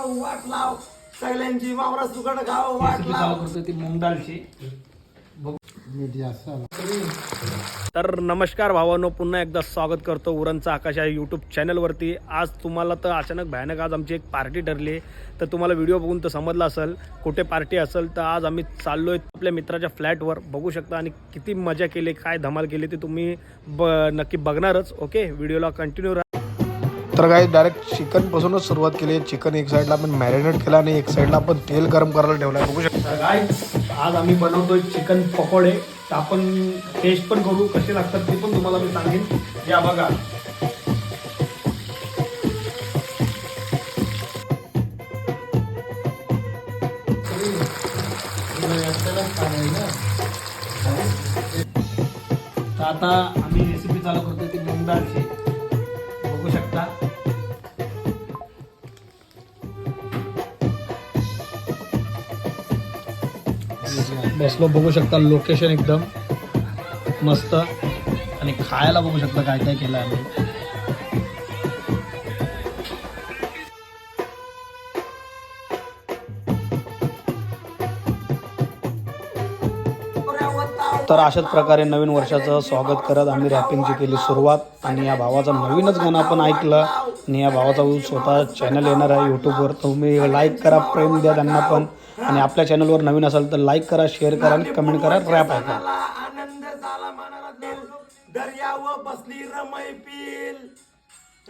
खाऊ वाट लाव सगळ्यांची वावरा सुकट खाऊ वाट लाव ती मूग डाळची. तर नमस्कार भावांनो, पुन्हा एकदा स्वागत करतो उरणचा आकाश या यूट्यूब चॅनलवरती. आज तुम्हाला तर अचानक भयानक आज आमची एक पार्टी ठरली. तर तुम्हाला व्हिडिओ बघून तर समजलं असेल कुठे पार्टी असेल. तर आज आम्ही चाललोय आपल्या मित्राच्या फ्लॅटवर, बघू शकता. आणि किती मजा केली, काय धमाल केली ते तुम्ही नक्की बघणारच. ओके, व्हिडिओला कंटिन्यू राहा. तर काय डायरेक्ट चिकन पासूनच सुरुवात केली. चिकन एक साईडला आपण मॅरिनेट केला आणि एक साईडला आपण तेल गरम करायला ठेवला. बघू शकता गाईज, आज आम्ही बनवतोय चिकन पकोडे. तर आपण टेस्ट पण करू कसे लागतात ते पण तुम्हाला मी सांगेन. या बघा, तर आता आम्ही रेसिपी चालू करतोय ती मूग डाळची. बघू शकता. बसलो, बघू शकता लोकेशन एकदम मस्त. आणि खायला बघू शकता काय काय केलं आम्ही. तर अशाच प्रकारे नवीन वर्षाचं स्वागत करत आम्ही रॅपिंगची केली सुरुवात. आणि या भावाचं नवीनच गाणं आपण ऐकलं. आणि या भावाचा स्वतः चॅनल येणार आहे यूट्यूबवर. तुम्ही लाईक करा, प्रेम द्या त्यांना पण. आणि आपल्या चॅनलवर नवीन असाल तर लाईक करा, शेअर करा आणि कमेंट करा. रॅप ऐका. आनंद झाला मनाला दर्यावर बसली रमई पील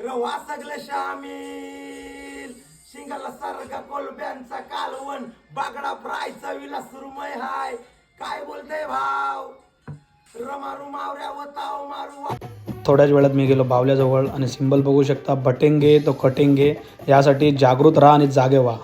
रवा सगळे शामील शिंगाला सारखा कोलब्यांचा कालवण बागडा फ्रायचा विला सुरमय हाय. काय बोलते भाव, रमारू मावऱ्यावर ताव मारू. थोड्याच वेळात मी गेलो बावल्याजवळ आणि सिंबल बघू शकता, बटेंगे तो कटेंगे. यासाठी जागृत राहा आणि जागे व्हा.